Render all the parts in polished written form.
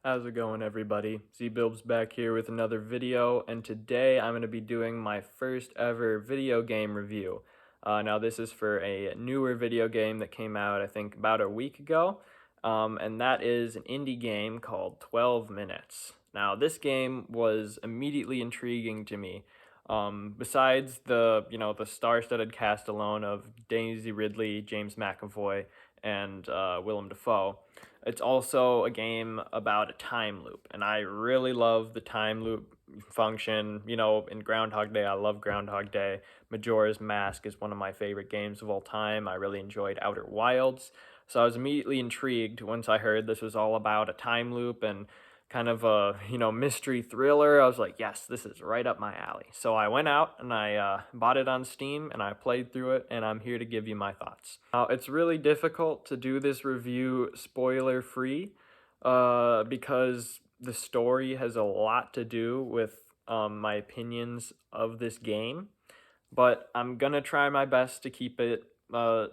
How's it going, everybody? ZBilbs back here with another video, and today I'm going to be doing my first ever video game review. Now this is for a newer video game that came out, I think, about a week ago, and that is an indie game called 12 Minutes. Now this game was immediately intriguing to me. Besides the star-studded cast alone of Daisy Ridley, James McAvoy, and Willem Dafoe. It's also a game about a time loop, and I really love the time loop function. In Groundhog Day, I love Groundhog Day. Majora's Mask is one of my favorite games of all time. I really enjoyed Outer Wilds, so I was immediately intrigued once I heard this was all about a time loop and kind of a mystery thriller. I was like, yes, this is right up my alley. So I went out and I bought it on Steam and I played through it, and I'm here to give you my thoughts. It's really difficult to do this review spoiler free because the story has a lot to do with my opinions of this game, but I'm gonna try my best to keep it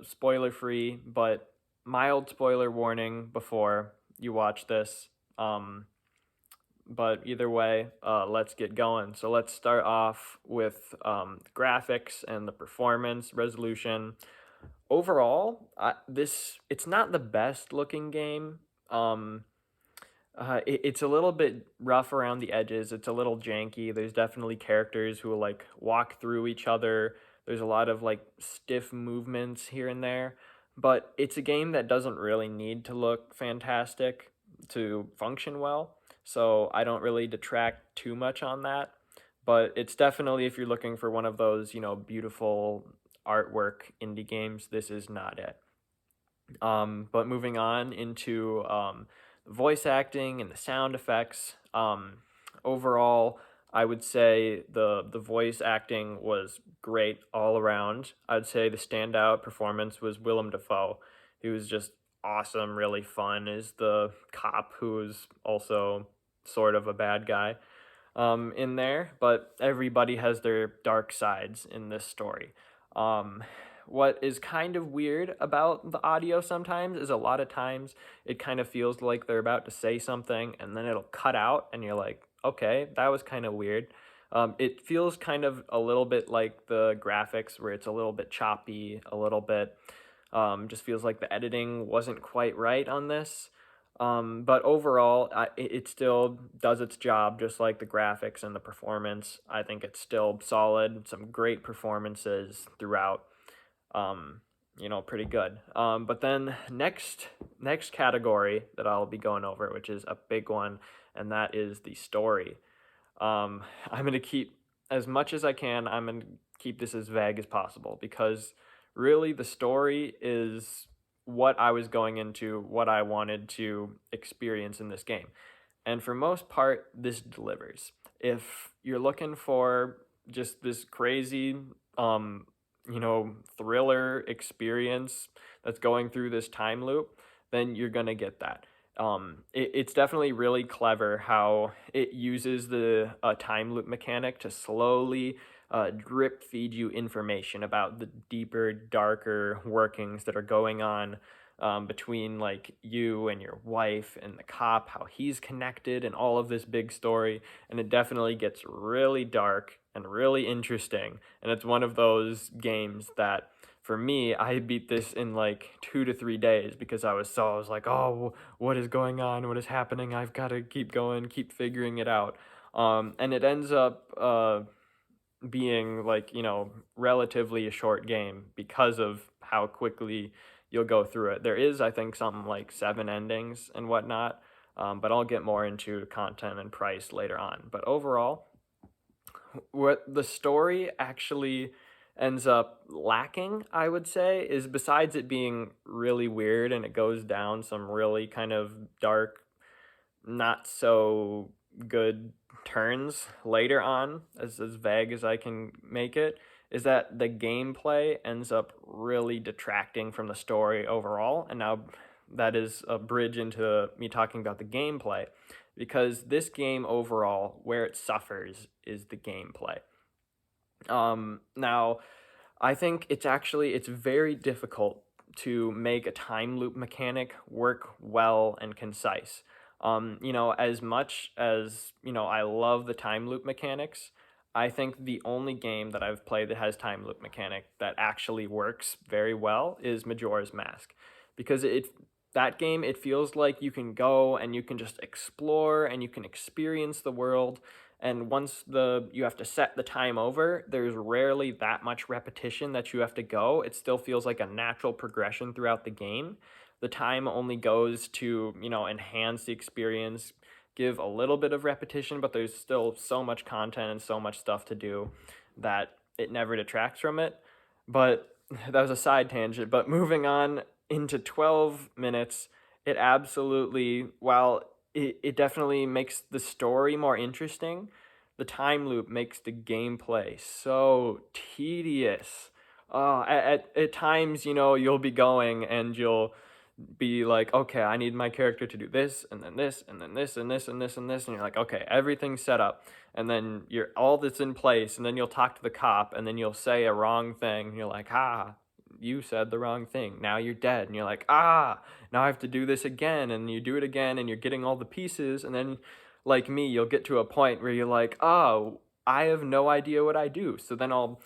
spoiler free, but mild spoiler warning before you watch this. But either way, let's get going. So let's start off with graphics and the performance resolution. Overall, it's not the best looking game. It's a little bit rough around the edges. It's a little janky. There's definitely characters who will like walk through each other. There's a lot of like stiff movements here and there. But it's a game that doesn't really need to look fantastic to function well. So I don't really detract too much on that. But it's definitely, if you're looking for one of those, beautiful artwork indie games, this is not it. But moving on into voice acting and the sound effects. Overall, I would say the voice acting was great all around. I'd say the standout performance was Willem Dafoe. He was just awesome, really fun as the cop who was also sort of a bad guy in there, but everybody has their dark sides in this story. What is kind of weird about the audio sometimes is a lot of times it kind of feels like they're about to say something and then it'll cut out and you're like, okay, that was kind of weird. It feels kind of a little bit like the graphics where it's a little bit choppy, a little bit, just feels like the editing wasn't quite right on this. But overall, it still does its job, just like the graphics and the performance. I think it's still solid. Some great performances throughout. Pretty good. But then next category that I'll be going over, which is a big one, and that is the story. I'm gonna keep as much as I can. I'm gonna keep this as vague as possible because really the story is what I was going into, what I wanted to experience in this game. And for most part, this delivers. If you're looking for just this crazy, thriller experience that's going through this time loop, then you're going to get that. It's definitely really clever how it uses the time loop mechanic to slowly drip feed you information about the deeper, darker workings that are going on between like you and your wife and the cop, how he's connected and all of this big story. And it definitely gets really dark and really interesting. And it's one of those games that for me, I beat this in like 2 to 3 days because I was like, oh, what is going on? What is happening? I've got to keep going, keep figuring it out. And it ends up being like, relatively a short game because of how quickly you'll go through it. There is, I think, something like 7 endings and whatnot, but I'll get more into content and price later on. But overall, what the story actually ends up lacking, I would say, is besides it being really weird and it goes down some really kind of dark, not so good turns later on, as vague as I can make it, is that the gameplay ends up really detracting from the story overall. And now that is a bridge into me talking about the gameplay, because this game overall, where it suffers is the gameplay. Now, I think it's very difficult to make a time loop mechanic work well and concise. As much as, I love the time loop mechanics, I think the only game that I've played that has time loop mechanic that actually works very well is Majora's Mask. Because that game, it feels like you can go and you can just explore and you can experience the world, and once you have to set the time over, there's rarely that much repetition that you have to go. It still feels like a natural progression throughout the game. The time only goes to, enhance the experience, give a little bit of repetition, but there's still so much content and so much stuff to do that it never detracts from it. But that was a side tangent. But moving on into 12 minutes, it absolutely, while it definitely makes the story more interesting, the time loop makes the gameplay so tedious. At times, you'll be going and you'll be like, okay, I need my character to do this, and then this, and then this, and this, and this, and this, and you're like, okay, everything's set up, and then you're all that's in place, and then you'll talk to the cop, and then you'll say a wrong thing, and you're like, you said the wrong thing, now you're dead, and you're like, now I have to do this again, and you do it again, and you're getting all the pieces, and then, like me, you'll get to a point where you're like, oh, I have no idea what I do, so then I'll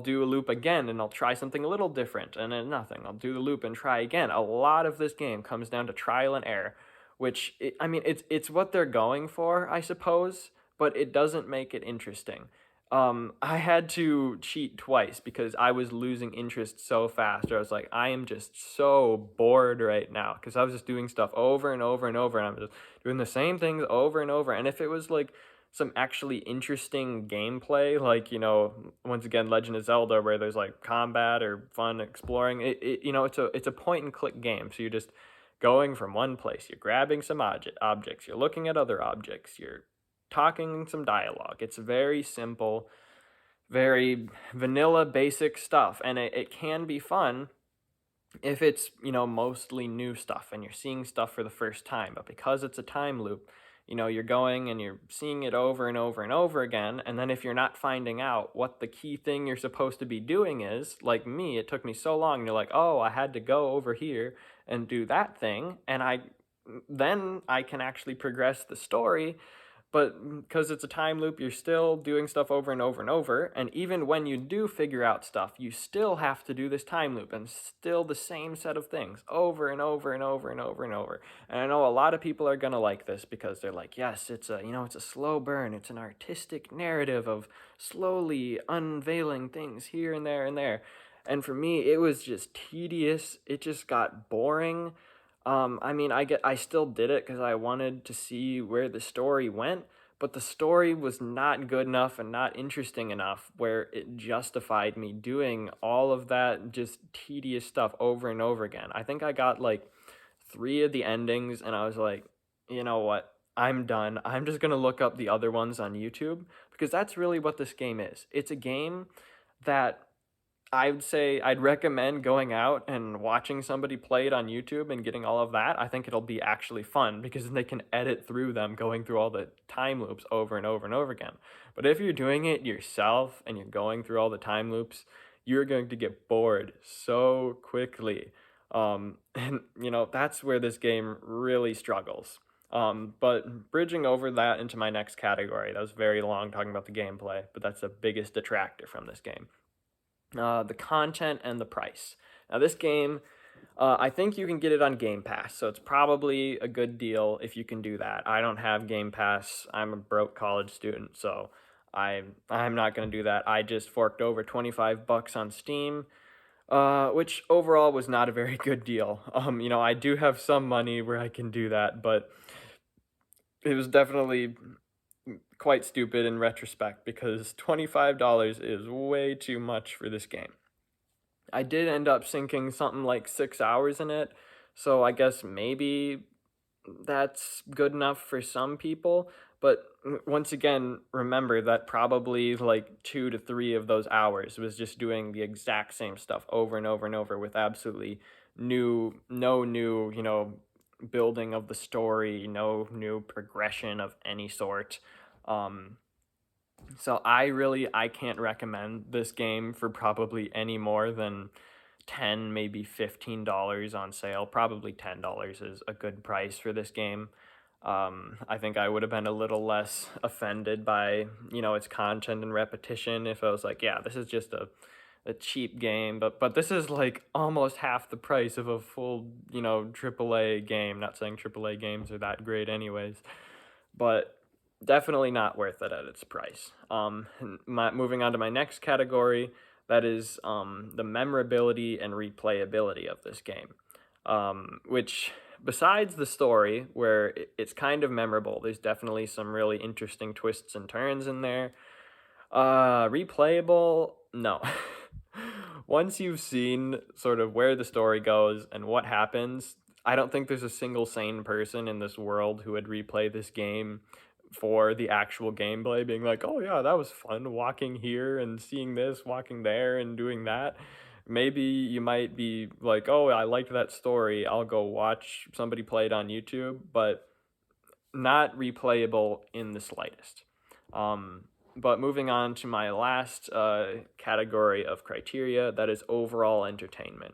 do a loop again and I'll try something a little different, and then nothing. I'll do the loop and try again. A lot of this game comes down to trial and error, which it's what they're going for, I suppose, but it doesn't make it interesting. I had to cheat twice because I was losing interest so fast. I was like, I am just so bored right now, because I was just doing stuff over and over and over, and I'm just doing the same things over and over. And if it was like some actually interesting gameplay, like, once again, Legend of Zelda, where there's like combat or fun exploring, it's a point and click game. So you're just going from one place, you're grabbing some objects, you're looking at other objects, you're talking some dialogue. It's very simple, very vanilla, basic stuff, and it can be fun if it's, mostly new stuff and you're seeing stuff for the first time. But because it's a time loop, you're going and you're seeing it over and over and over again, and then if you're not finding out what the key thing you're supposed to be doing is, like me, it took me so long, and you're like, oh, I had to go over here and do that thing, and then I can actually progress the story. But because it's a time loop, you're still doing stuff over and over and over. And even when you do figure out stuff, you still have to do this time loop and still the same set of things over and over and over and over and over. And I know a lot of people are going to like this because they're like, yes, it's a slow burn. It's an artistic narrative of slowly unveiling things here and there and there. And for me, it was just tedious. It just got boring. I still did it because I wanted to see where the story went, but the story was not good enough and not interesting enough where it justified me doing all of that just tedious stuff over and over again. I think I got like 3 of the endings, and I was like, you know what? I'm done. I'm just gonna look up the other ones on YouTube, because that's really what this game is. It's a game that I'd say I'd recommend going out and watching somebody play it on YouTube and getting all of that. I think it'll be actually fun because they can edit through them going through all the time loops over and over and over again. But if you're doing it yourself and you're going through all the time loops, you're going to get bored so quickly. And that's where this game really struggles. But bridging over that into my next category, that was very long talking about the gameplay, but that's the biggest detractor from this game. The content and the price. Now, this game, I think you can get it on Game Pass, so it's probably a good deal if you can do that. I don't have Game Pass. I'm a broke college student, so I'm not going to do that. I just forked over $25 on Steam, which overall was not a very good deal. I do have some money where I can do that, but it was definitely quite stupid in retrospect because $25 is way too much for this game. I did end up sinking something like 6 hours in it, so I guess maybe that's good enough for some people. But once again, remember that probably like 2 to 3 of those hours was just doing the exact same stuff over and over and over with absolutely no new, building of the story, no new progression of any sort. So I can't recommend this game for probably any more than maybe $15 on sale. Probably $10 is a good price for this game. I think I would have been a little less offended by, its content and repetition if I was like, yeah, this is just a cheap game, but this is like almost half the price of a full, AAA game. Not saying AAA games are that great anyways, but definitely not worth it at its price. Moving on to my next category, that is the memorability and replayability of this game, which besides the story, where it's kind of memorable, there's definitely some really interesting twists and turns in there. Replayable, no. Once you've seen sort of where the story goes and what happens, I don't think there's a single sane person in this world who would replay this game for the actual gameplay, being like, oh yeah, that was fun walking here and seeing this, walking there and doing that. Maybe you might be like, oh, I liked that story, I'll go watch somebody play it on YouTube, but not replayable in the slightest. But moving on to my last category of criteria, that is overall entertainment.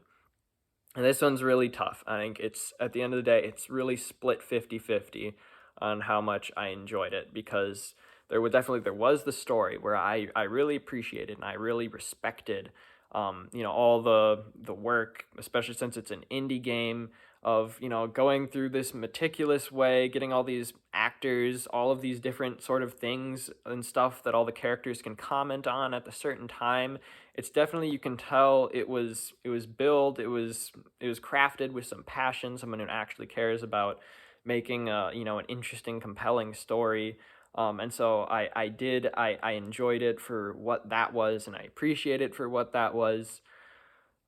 And this one's really tough. I think it's, at the end of the day, it's really split 50-50 on how much I enjoyed it, because there was the story where I really appreciated and I really respected all the work, especially since it's an indie game, of going through this meticulous way, getting all these actors, all of these different sort of things and stuff that all the characters can comment on at a certain time. It's definitely, you can tell it was crafted with some passion, someone who actually cares about making an interesting, compelling story. And so I enjoyed it for what that was, and I appreciate it for what that was.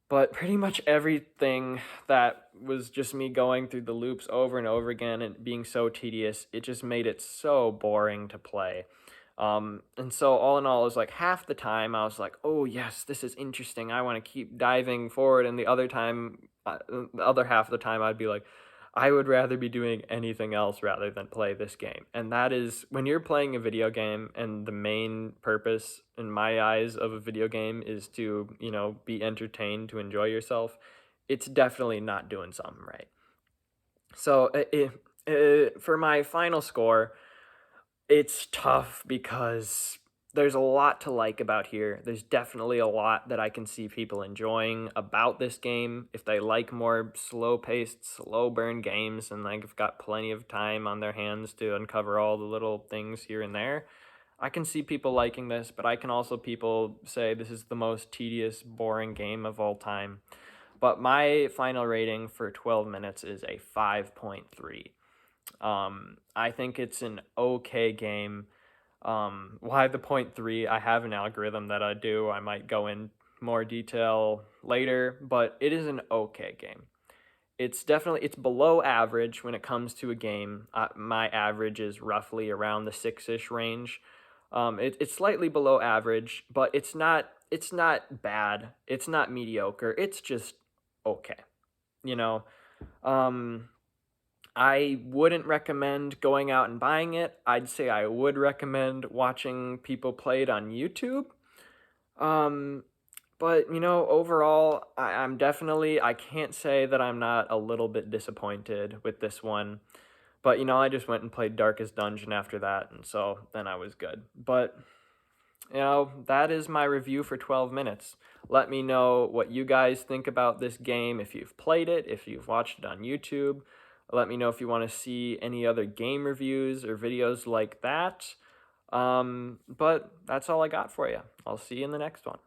But pretty much everything that was just me going through the loops over and over again and being so tedious, it just made it so boring to play. And so all in all, it was like half the time I was like, oh yes, this is interesting, I want to keep diving forward. And the other half of the time I'd be like, I would rather be doing anything else rather than play this game. And that is, when you're playing a video game and the main purpose, in my eyes, of a video game is to, be entertained, to enjoy yourself, it's definitely not doing something right. So for my final score, it's tough because there's a lot to like about here. There's definitely a lot that I can see people enjoying about this game. If they like more slow-paced, slow-burn games and like have got plenty of time on their hands to uncover all the little things here and there, I can see people liking this, but I can also people say this is the most tedious, boring game of all time. But my final rating for 12 minutes is a 5.3. I think it's an okay game. Why the 0.3? I have an algorithm that I do. I might go in more detail later, but it is an okay game. It's below average when it comes to a game. My average is roughly around the 6-ish range. It's slightly below average, but it's not bad. It's not mediocre. It's just okay. You know, um, I wouldn't recommend going out and buying it. I'd say I would recommend watching people play it on YouTube. Um, but overall, I can't say that I'm not a little bit disappointed with this one. But I just went and played Darkest Dungeon after that, and so then I was good. But that is my review for 12 minutes. Let me know what you guys think about this game, if you've played it, if you've watched it on YouTube. Let me know if you want to see any other game reviews or videos like that. But that's all I got for you. I'll see you in the next one.